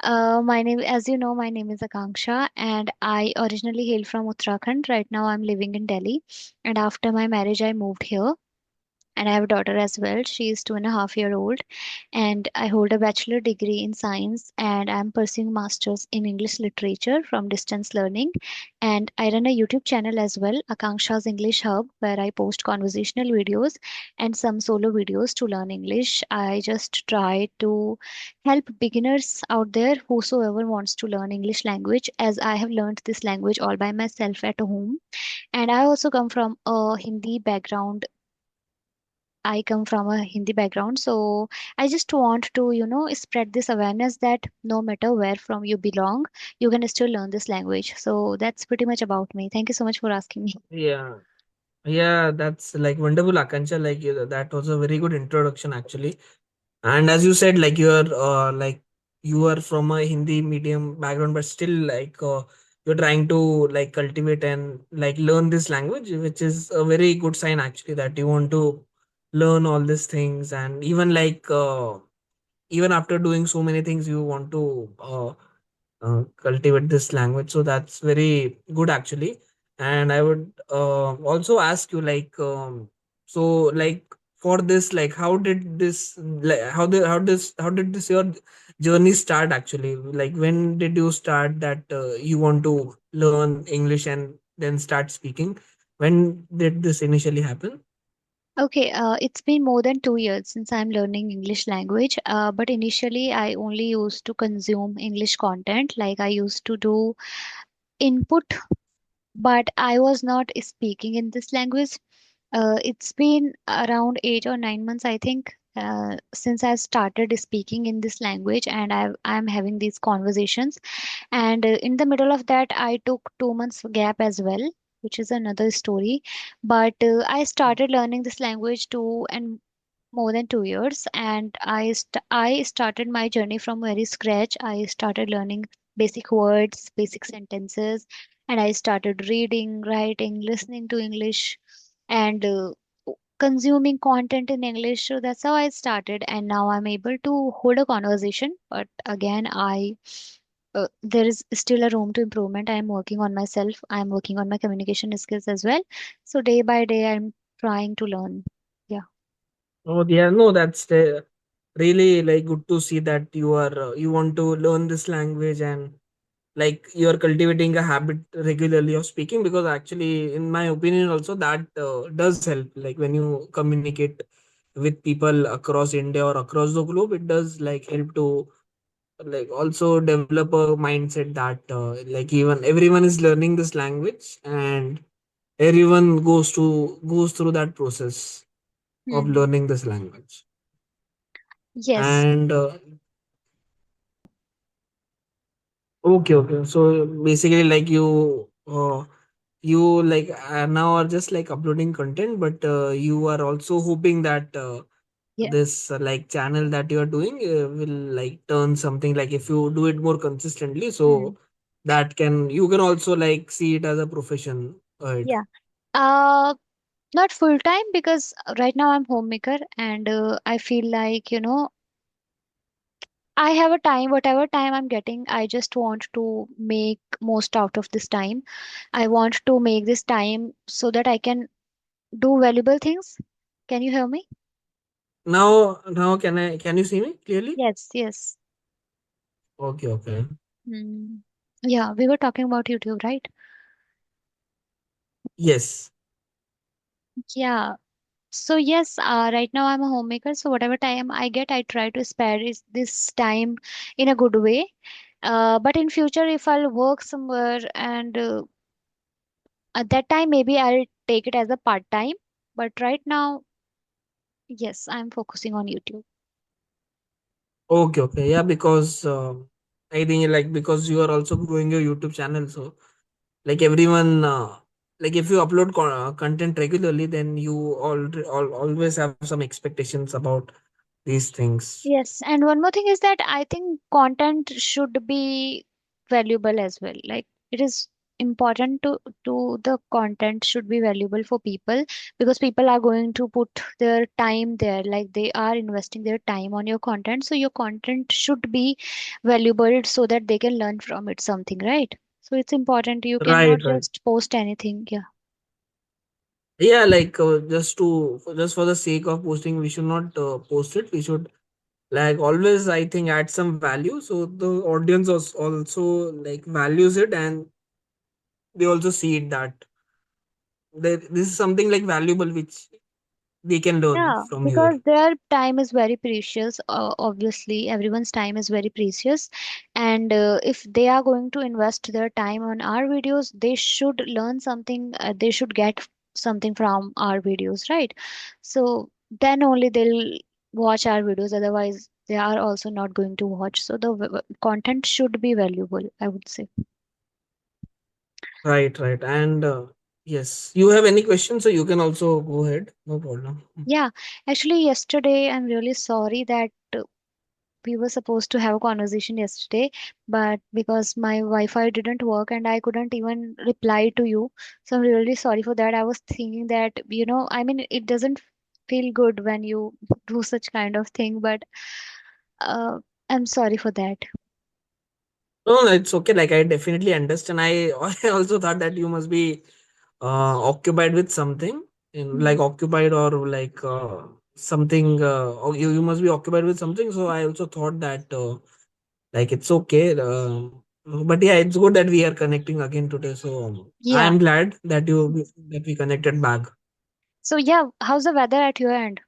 My name, as you know, my name is Akanksha, and I originally hail from Uttarakhand. Right now, I'm living in Delhi, and after my marriage, I moved here. And I have a daughter as well. She is 2.5 year old, and I hold a bachelor degree in science, and I'm pursuing masters in English literature from distance learning. And I run a YouTube channel as well, Akanksha's English Hub, where I post conversational videos and some solo videos to learn English. I just try to help beginners out there, whosoever wants to learn English language, as I have learned this language all by myself at home. And I also come from a Hindi background. I come from a Hindi background, so I just want to, spread this awareness that no matter where from you belong, you can still learn this language. So that's pretty much about me. Thank you so much for asking me. Yeah. Yeah, that's like wonderful, Akanksha. That was a very good introduction, actually. And as you said, like you are from a Hindi medium background, but still you're trying to like cultivate and like learn this language, which is a very good sign actually that you want to learn all these things. And even after doing so many things, you want to cultivate this language, so that's very good actually. And I would also ask you so like for this, like how did this like how did this your journey start actually? Like when did you start that you want to learn English and then start speaking? When did this initially happen? Okay, it's been more than 2 years since I'm learning English language. But initially, I only used to consume English content. Like I used to do input, but I was not speaking in this language. It's been around 8 or 9 months, I think, since I've started speaking in this language, and I'm having these conversations. And in the middle of that, I took 2 months gap as well, which is another story. But I started learning this language too, and more than 2 years, and I started my journey from very scratch. I started learning basic words, basic sentences, and I started reading, writing, listening to English, and consuming content in English. So that's how I started, and now I'm able to hold a conversation. But again, I there is still a room to improvement. I'm working on myself. I'm working on my communication skills as well. So day by day, I'm trying to learn. Yeah. Oh yeah, no, that's really like good to see that you want to learn this language, and like you're cultivating a habit regularly of speaking, because actually in my opinion also that does help. Like when you communicate with people across India or across the globe, it does like help to like also develop a mindset that like even everyone is learning this language, and everyone goes through that process of Hmm. learning this language. Yes. And okay, okay. So basically, like you like now are just like uploading content, but you are also hoping that Yeah. this like channel that you are doing will like turn something, like if you do it more consistently, Hmm. so that can you can also like see it as a profession, right? Yeah. Uh, Not full time because right now I'm homemaker, and I feel like, I have a time, whatever time I'm getting, I just want to make most out of this time. I want to make this time so that I can do valuable things. Can you hear me? Now can you see me clearly? Yes, yes. Okay, okay. Hmm. Yeah, we were talking about YouTube, right? Yes. Yeah. So yes, right now I'm a homemaker, so whatever time I get, I try to spare this time in a good way. But in future, if I'll work somewhere, and at that time maybe I'll take it as a part time. But right now, yes, I'm focusing on YouTube. Okay, okay. Yeah, because I think like because you are also growing your YouTube channel, so like everyone like if you upload content regularly, then you always have some expectations about these things. Yes, and one more thing is that I think content should be valuable as well. Like it is. important to the content should be valuable for people, because people are going to put their time there, like they are investing their time on your content, so your content should be valuable so that they can learn from it something, right? So it's important, you Right, cannot right. just post anything. Yeah. Yeah, like just for the sake of posting, we should not post it. We should like always, I think, add some value so the audience also like values it, and they also see it that this is something like valuable which they can learn Yeah, from here. because their time is very precious. Obviously, everyone's time is very precious. And if they are going to invest their time on our videos, they should learn something, they should get something from our videos, right? So then only they'll watch our videos. Otherwise, they are also not going to watch. So the content should be valuable, I would say. Right, right. And yes, you have any questions, so you can also go ahead. No problem. Yeah, actually, yesterday, I'm really sorry that we were supposed to have a conversation yesterday, but because my Wi-Fi didn't work and I couldn't even reply to you, so I'm really sorry for that. I was thinking that, I mean, it doesn't feel good when you do such kind of thing, but uh, I'm sorry for that. No, no, it's okay. Like I definitely understand. I also thought that you must be occupied with something, in Hmm. like occupied or like something. Or you must be occupied with something. So I also thought that like it's okay. But yeah, it's good that we are connecting again today. So I Yeah. am glad that you that we connected back. So yeah, how's the weather at your end?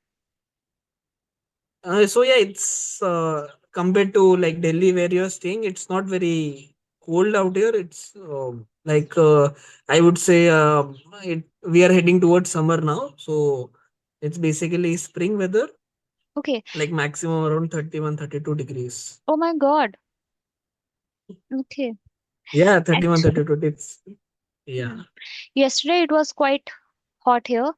So yeah, it's compared to like Delhi where you're staying, it's not very cold out here. It's like I would say we are heading towards summer now, so it's basically spring weather, Okay. like maximum around 31, 32 degrees. Oh my God. Okay. Yeah, 31, Actually, 32. It's yeah. yesterday it was quite hot here.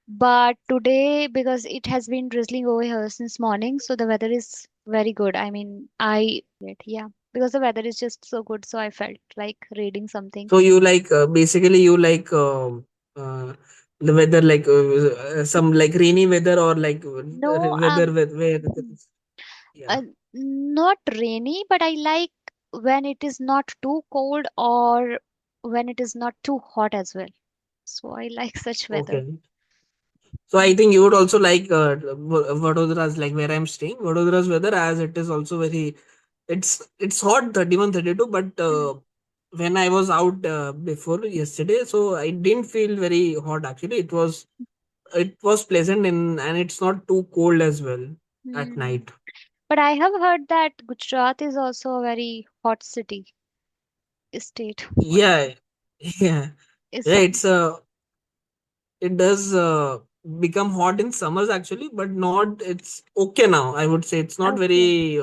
But today, because it has been drizzling over here since morning, so the weather is very good. I mean, I it, yeah, because the weather is just so good, so I felt like reading something. So you like basically you like the weather like some like rainy weather or like No, weather where yeah. uh, not rainy, but I like when it is not too cold or when it is not too hot as well. So I like such weather. Okay. So I think you would also like Vadodara's like where I'm staying. Vadodara's weather as it is also very it's hot 31, 32, but Mm. when I was out before yesterday, so I didn't feel very hot actually. It was pleasant in and it's not too cold as well at Hmm. night. But I have heard that Gujarat is also a very hot state. What Yeah, yeah, is yeah. some? It does become hot in summers actually, but not. It's okay now. I would say it's not Okay. very.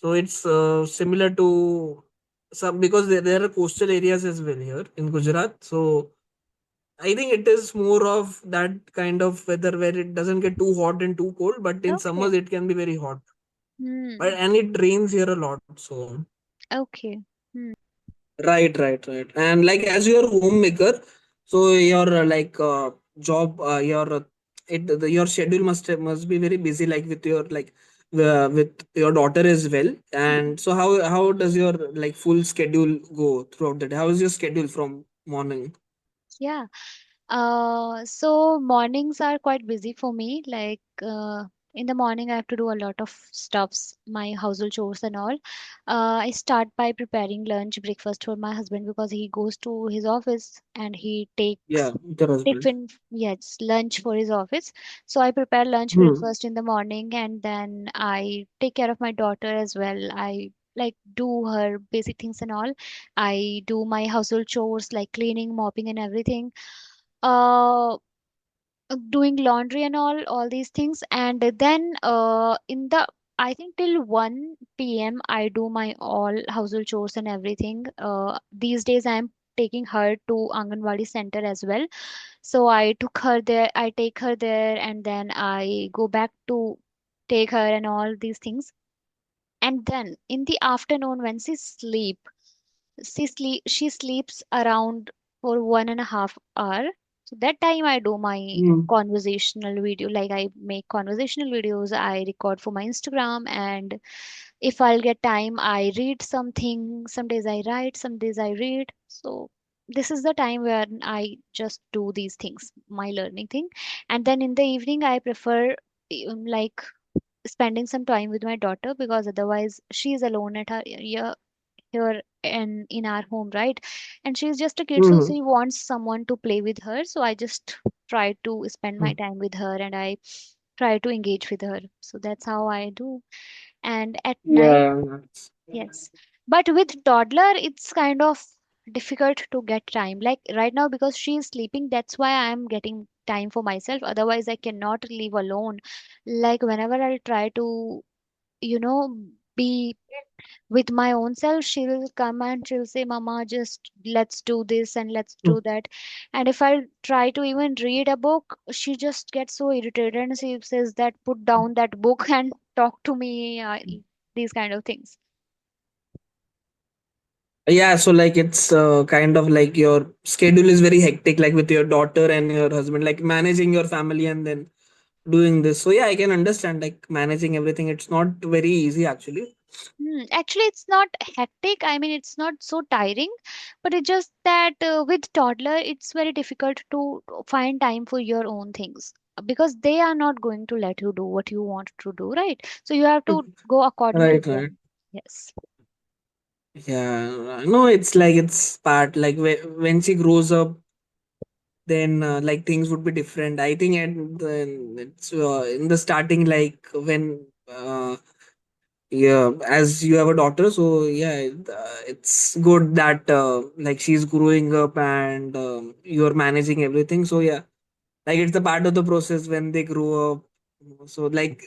So it's similar to some because there are coastal areas as well here in Gujarat. So I think it is more of that kind of weather where it doesn't get too hot and too cold, but in Okay. summers it can be very hot. But Hmm. and it rains here a lot. So Okay. Hmm. right, right, right. And like as you're homemaker, so your job, your schedule must be very busy, like with your with your daughter as well. And so how does your like full schedule go throughout the day? How is your schedule from morning? Yeah. So mornings are quite busy for me. Like in the morning, I have to do a lot of stuffs, my household chores and all. I start by preparing lunch, breakfast for my husband because he goes to his office and he takes Yeah, your husband. tiffin, yes, lunch for his office. So I prepare lunch, Hmm. breakfast in the morning, and then I take care of my daughter as well. I like do her basic things and all. I do my household chores like cleaning, mopping, and everything. Uh, Doing laundry and all these things, and then in the I think till 1 p.m. I do my all household chores and everything. These days I'm taking her to Anganwadi center as well, so I take her there, and then I go back to take her and all these things. And then in the afternoon when she sleep, She sleeps around for 1.5 hour. So that time I do my Mm. conversational video, like I make conversational videos, I record for my Instagram, and if I'll get time, I read something. Some days I write, some days I read. So this is the time where I just do these things, my learning thing. And then in the evening I prefer like spending some time with my daughter, because otherwise she's alone at her, yeah, here in our home, right? And she's just a kid, so Mm. she wants someone to play with her, so I just try to spend my time with her, and I try to engage with her. So that's how I do. And at night, Yeah, that's, yes, but with toddler it's kind of difficult to get time, like right now because she is sleeping, that's why I'm getting time for myself. Otherwise I cannot leave alone. Like whenever I try to, you know, be with my own self, she will come and she'll say, Mama, just let's do this and let's do that. And if I try to even read a book, she just gets so irritated and she says that put down that book and talk to me, these kind of things. yeah, so like it's kind of like your schedule is very hectic, like with your daughter and your husband, like managing your family and then doing this. So yeah, I can understand like managing everything. It's not very easy actually. Actually, it's not hectic. I mean, it's not so tiring, but it's just that with toddler, it's very difficult to find time for your own things, because they are not going to let you do what you want to do, right? So you have to go according to Right, right. them. Yes. Yeah, no, it's like it's part like when she grows up, then like things would be different. I think, and then it's in the starting, like when yeah, as you have a daughter, so yeah, it's good that like she's growing up and you're managing everything. So yeah, like it's the part of the process when they grow up. So like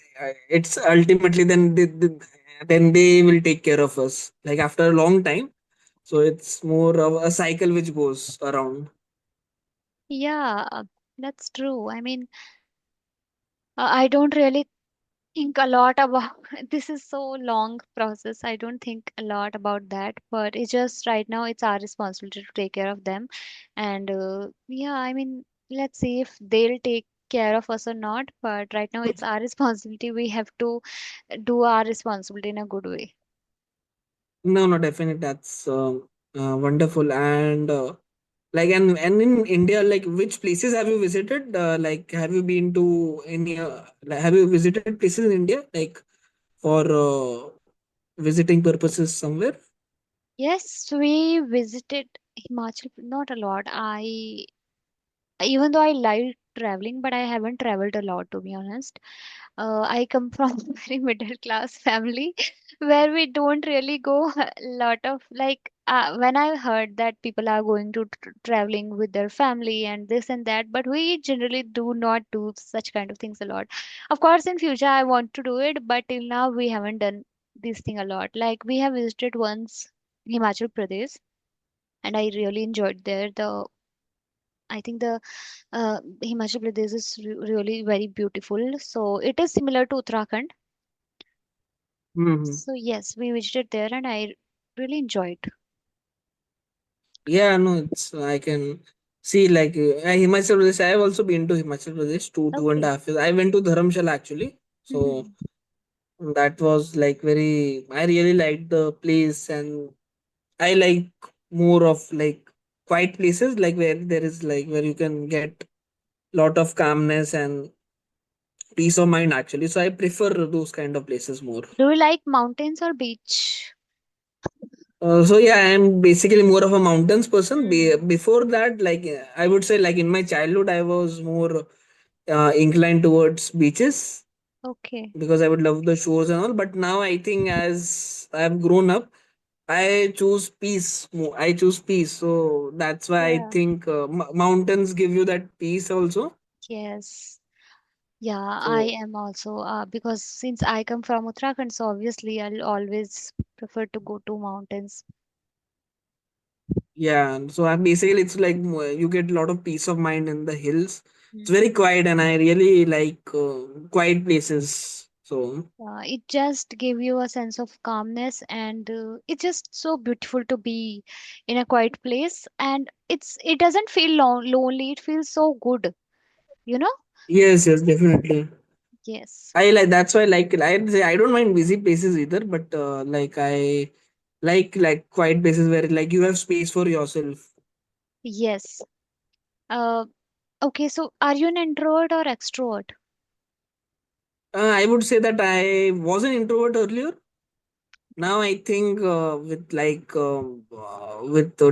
it's ultimately then they will take care of us like after a long time. So it's more of a cycle which goes around. Yeah, that's true. I mean, I don't really think a lot about this is so long process. I don't think a lot about that, but it's just right now it's our responsibility to take care of them. And yeah, I mean, let's see if they'll take care of us or not, but right now it's our responsibility. We have to do our responsibility in a good way. No, no, definitely that's wonderful. And like and in India, like which places have you visited? Like have you been to any? Like, have you visited places in India like for visiting purposes somewhere? Yes, we visited Himachal, not a lot. Even though I like traveling, but I haven't traveled a lot, to be honest. I come from a very middle class family where we don't really go a lot of, like, when I heard that people are going to traveling with their family and this and that, but we generally do not do such kind of things a lot. Of course, in future I want to do it, but till now we haven't done this thing a lot. Like we have visited once Himachal Pradesh, and I really enjoyed there. I think the Himachal Pradesh is really very beautiful. So it is similar to Uttarakhand. Hmm. So yes, we visited there and I really enjoyed. Yeah, no, it's I can see like Himachal Pradesh. I have also been to Himachal Pradesh two and a Okay. half years. I went to Dharamshala actually. So Hmm. that was like very. I really liked the place and I like more of like quiet places like where there is like where you can get lot of calmness and peace of mind actually. So I prefer those kind of places more. Do you like mountains or beach? So yeah, I'm basically more of a mountains person. Hmm. Before that, like I would say, like in my childhood, I was more inclined towards beaches Okay. because I would love the shores and all. But now I think as I've grown up, I choose peace. I choose peace. So that's why I Yeah. think mountains give you that peace also. Yes. Yeah, I So am also because since I come from Uttarakhand, so obviously I'll always prefer to go to mountains. yeah, so I basically it's like you get a lot of peace of mind in the hills. It's Hmm. very quiet, and I really like quiet places. So It just give you a sense of calmness, and it's just so beautiful to be in a quiet place, and it doesn't feel lonely. It feels so good, you know. yes, yes, definitely. Yes, I like that's why like I'd say I don't mind busy places either, but like I like quiet places where like you have space for yourself. yes. uh okay, so are you an introvert or extrovert? I would say that I was an introvert earlier. Now I think with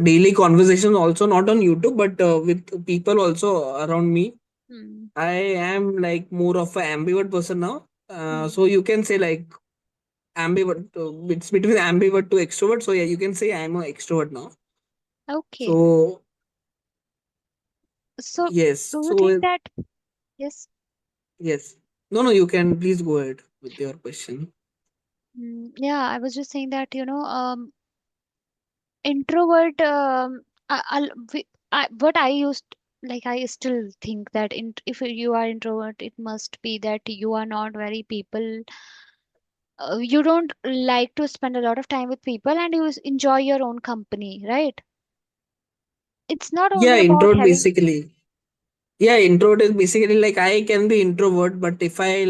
daily conversations also not on YouTube but with people also around me, Hmm. I am like more of an ambivert person now. So Hmm. you can say like ambivert. It's between ambivert to extrovert. So yeah, you can say I'm an extrovert now. Okay, So so yes. do you So think that, yes. yes. No, no. You can please go ahead with your question. Yeah, I was just saying that, introvert, what I used, like, I still think that if you are introvert, it must be that you are not very people, you don't like to spend a lot of time with people, and you enjoy your own company, right? It's not Yeah, only about introvert having. basically. Yeah, introvert is basically like I can be introvert, but if I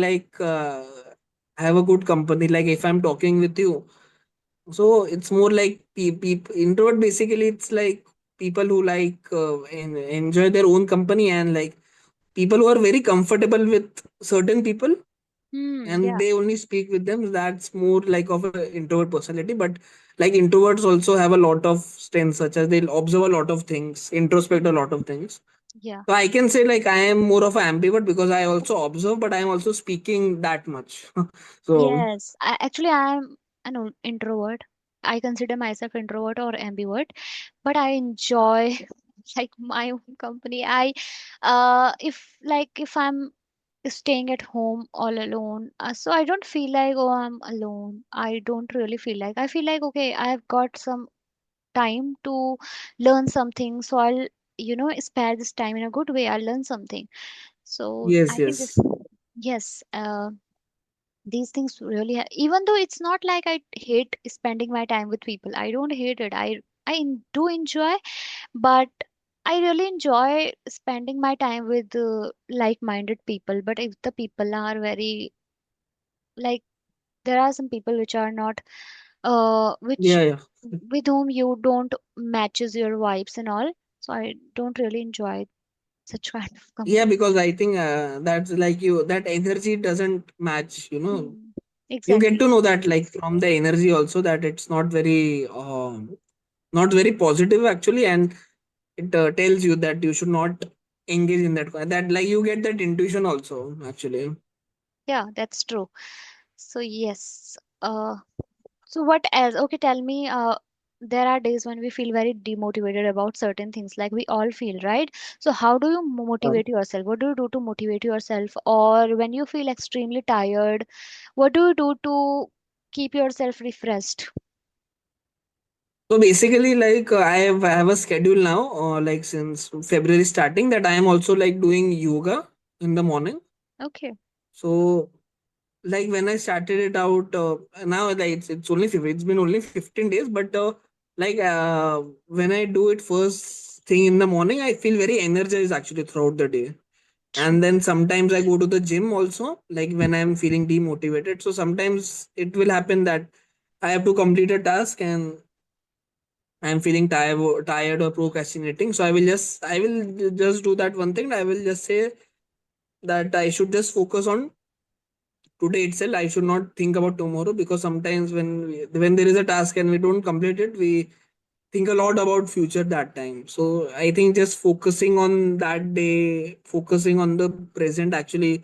have a good company, like if I'm talking with you, so it's more like introvert basically it's like people who enjoy their own company and like people who are very comfortable with certain people and Yeah. they only speak with them. That's more like of an introvert personality. But like introverts also have a lot of strengths, such as they'll observe a lot of things, introspect a Mm, lot of things. yeah. So I can say like I am more of an ambivert because I also observe, but I am also speaking that much. So Yes, actually, I am an introvert. I consider myself introvert or ambivert, but I enjoy like my own company. If I'm staying at home all alone, so I don't feel like, oh, I'm alone. I don't really feel like. I feel like, okay, I've got some time to learn something, so I'll, spare this time in a good way. I'll learn something. So yes, I think this, yes, yes. These things really even though it's not like I hate spending my time with people, I don't hate it. Do enjoy, but I really enjoy spending my time with like-minded people. But if the people are very, like, there are some people which are not, which yeah, yeah. with whom you don't matches your vibes and all, so I don't really enjoy such kind of Yeah, company. because I think that's like you that energy doesn't match. Hmm. You get Exactly. to know that like from the energy also that it's not very positive actually, and it tells you that you should not engage in that like you get that intuition also actually. Yeah, that's true. So yes. So what else? Okay, tell me. There are days when we feel very demotivated about certain things, like we all feel, right? So how do you motivate yourself? What do you do to motivate yourself? Or when you feel extremely tired, what do you do to keep yourself refreshed? So basically, like I have a schedule now, like since February starting, that I am also like doing yoga in the morning. Okay. So like when I started it out, now like it's only it's been only 15 days, but when I do it first thing in the morning, I feel very energized actually throughout the day. True. And then sometimes I go to the gym also, like when I'm feeling demotivated. So sometimes it will happen that I have to complete a task and I'm feeling tired or procrastinating. So I will just do that one thing. I will just say that I should just focus on today itself. I should not think about tomorrow because sometimes when there is a task and we don't complete it, we think a lot about future that time. So I think just focusing on that day, focusing on the present actually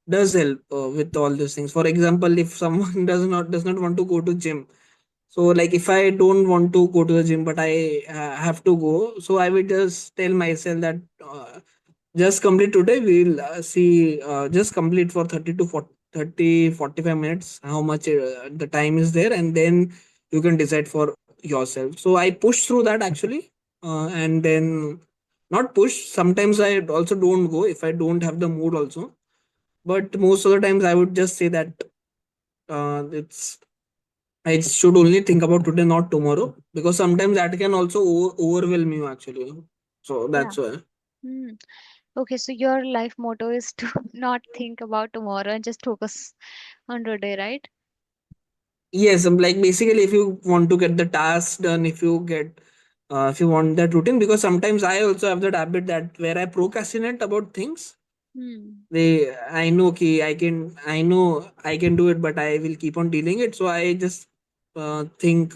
does help with all these things. For example, if someone does not want to go to gym, so like if I don't want to go to the gym but I have to go, so I will just tell myself that just complete today. We'll see. Just complete for 30 to 40, 30 45 minutes. How much the time is there, and then you can decide for yourself. So I push through that actually, and then not push. Sometimes I also don't go if I don't have the mood also. But most of the times I would just say that. It's I should only think about today, not tomorrow, because sometimes that can also overwhelm you actually. So Yeah. that's why. Hmm. Okay, so your life motto is to not think about tomorrow and just focus on today, right? Yes, like basically, if you want to get the task done, if you want that routine, because sometimes I also have that habit that where I procrastinate about things. Hmm. I know I know I can do it, but I will keep on dealing it. So I just think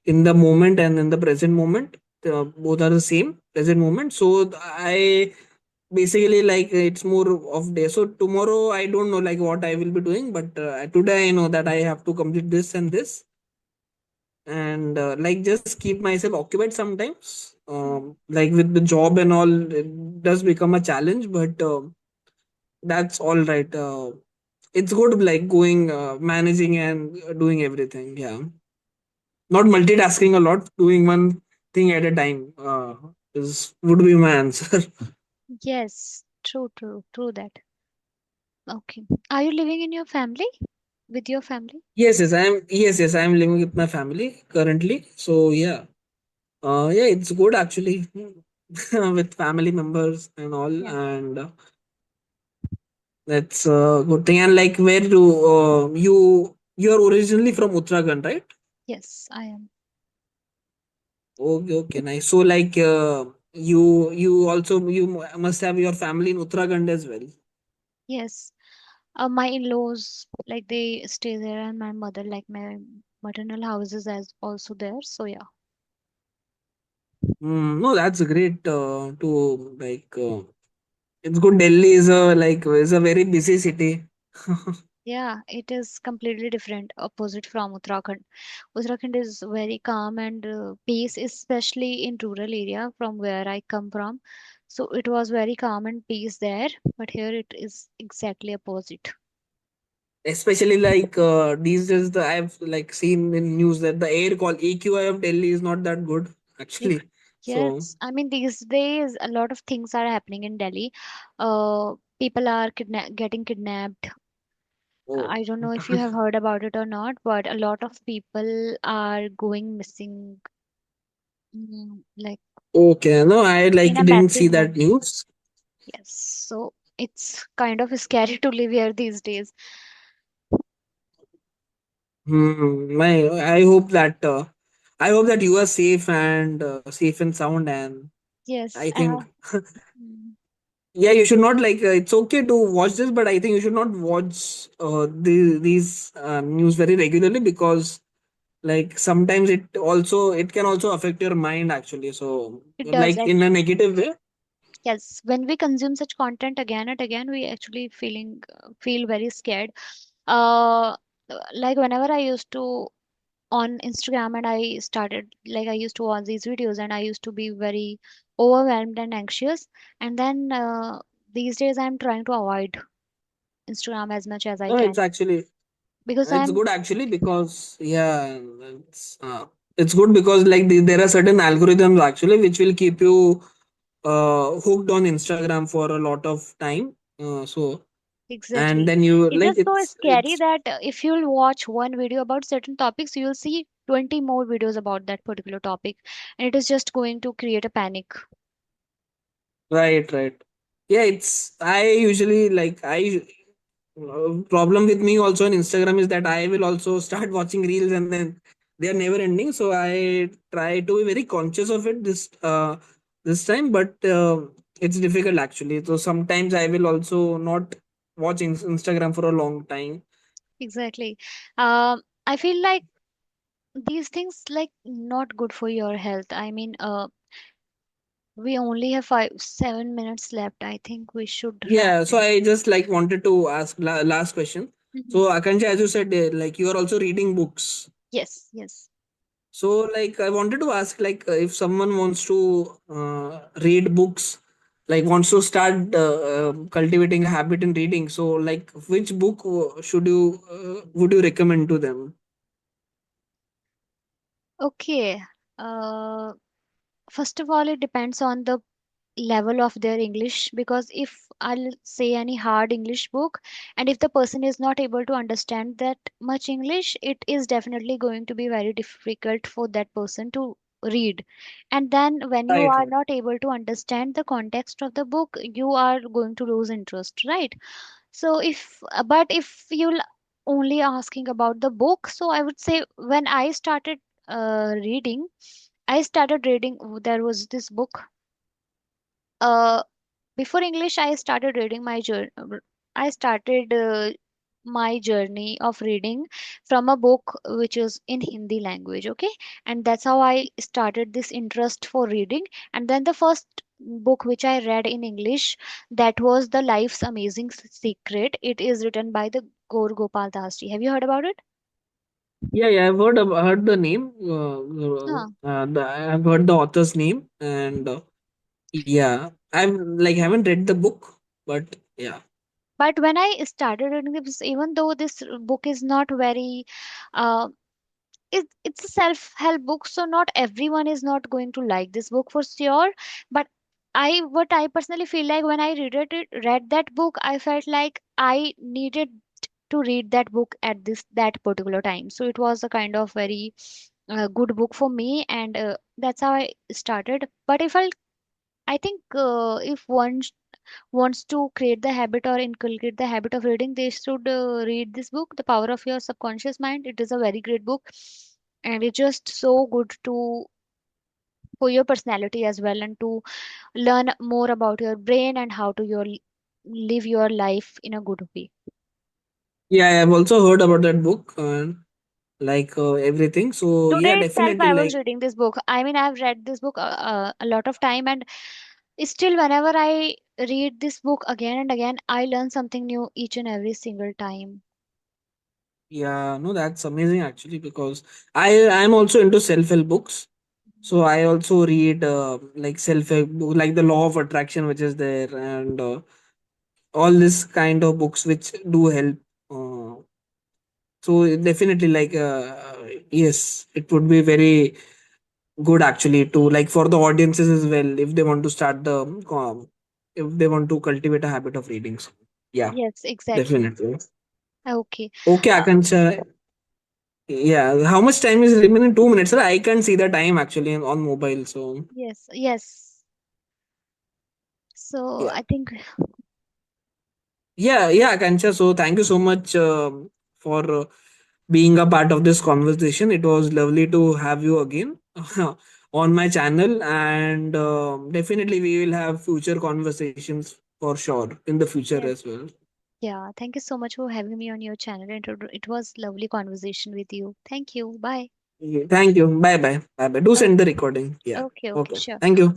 in the moment and in the present moment, both are the same present moment. So I basically like it's more of day. So tomorrow I don't know like what I will be doing, but today I know that I have to complete this and this, and like just keep myself occupied sometimes. Like with the job and all, it does become a challenge, but that's all right. It's good like going managing and doing everything. Yeah, not multitasking a lot, doing one thing at a time is would be my answer. Yes, true that. Okay. Are you living in your family? With your family? Yes, I'm living with my family currently. So yeah, yeah, it's good actually. With family members and all, Yeah. and that's a good thing. And like, where do you're originally from Uttarakhand, right? Yes, I am. Okay, okay, nice. So like, you also must have your family in Uttarakhand as well. Yes. My in-laws, like they stay there, and my mother, like my maternal house is as also there. So yeah. No, that's great. To like, it's good. Delhi is a is a very busy city. Yeah, it is completely different, opposite from Uttarakhand. Uttarakhand is very calm and peace, especially in rural area from where I come from. So it was very calm and peace there, but here it is exactly opposite. Especially like these days, I've like seen in news that the air quality AQI of Delhi is not that good Ex- actually. So, Yes, I mean these days a lot of things are happening in Delhi. People are getting kidnapped. oh, I don't know if you have heard about it or not, but a lot of people are going missing, like okay. No, I like in a didn't see massive that manner. news. Yes, so it's kind of scary to live here these days. My, I hope that you are safe and safe and sound. And Yes, I think, mm, yeah, you should not like. It's okay to watch this, but I think you should not watch these news very regularly, because like sometimes it can also affect your mind actually. So it does like in a actually. negative way. Yes, when we consume such content again and again, we actually feel very scared. Uh, like whenever I used to on Instagram and I started like I used to watch these videos and I used to be very overwhelmed and anxious. And then these days I'm trying to avoid Instagram as much as I No, can because it's I'm good actually, because yeah, it's good because like there are certain algorithms actually which will keep you hooked on Instagram for a lot of time. So and exactly. then you It like is so scary that if you'll watch one video about certain topics, you'll see 20 more videos about that particular topic, and it is just going to create a panic. right. Yeah, it's I usually like I problem with me also on Instagram is that I will also start watching reels and then they are never ending. So I try to be very conscious of it this time, but it's difficult actually. So sometimes I will also not watch Instagram for a long time. Exactly. I feel like these things like not good for your health. I mean, we only have 7 minutes left. I think we should wrap Yeah, so this. I just like wanted to ask last question. Mhm. So Akansha, as you said, like you are also reading books. Yes, yes. So, like, I wanted to ask, like, if someone wants to read books, like, wants to start cultivating a habit in reading. So, like, which book should you would you recommend to them? Okay. Uh, First of all, it depends on the level of their English because if I'll say any hard English book, and if the person is not able to understand that much English, it is definitely going to be very difficult for that person to read. And then when you Right, are right. not able to understand the context of the book, you are going to lose interest, right? So but if you only asking about the book, so I would say when I started reading, there was this book. Uh, Before English, I started my journey of reading from a book which is in Hindi language, okay? And that's how I started this interest for reading. And then the first book which I read in English, that was The Life's Amazing Secret. It is written by the Gaur Gopal Dasji. Have you heard about it? Yeah, yeah, heard the name. Huh. I've heard the author's name, and yeah, I've like haven't read the book, but yeah. But when I started reading this, even though this book is not very uh, it's a self-help book, so not everyone is not going to like this book for sure. But what I personally feel like when I read that book, I felt like I needed to read that book at that particular time. So it was a kind of very good book for me, and that's how I started. But I think if one wants to create the habit or inculcate the habit of reading, they should read this book, The Power of Your Subconscious Mind. It is a very great book, and it's just so good to for your personality as well, and to learn more about your brain and how to live your life in a good way. Yeah, I've also heard about that book and like everything. So yeah, Today itself, definitely I was like reading this book. I mean, I've read this book a lot of time, and still, whenever I read this book again and again, I learn something new each and every single time. yeah, no, that's amazing actually because I'm also into self-help books. So I also read like self-help book, like the Law of Attraction, which is there, and all this kind of books which do help. Uh, so definitely like yes, it would be very good actually to like for the audiences as well if they want to start if they want to cultivate a habit of reading. So yeah, Yes, exactly. definitely. Okay. Okay, Uh, Akanksha. Yeah, how much time is remaining? 2 minutes. Sir, I can't see the time actually on mobile. So yes, yes. So yeah, I think yeah, Akanksha. So thank you so much for being a part of this conversation. It was lovely to have you again on my channel, and definitely we will have future conversations for sure in the future yes. as well. Yeah, thank you so much for having me on your channel. It was lovely conversation with you. Thank you. Bye. Yeah, thank you. Bye bye. Bye bye. Do Bye. send the recording. Yeah. Okay, okay, Okay. sure. Thank you.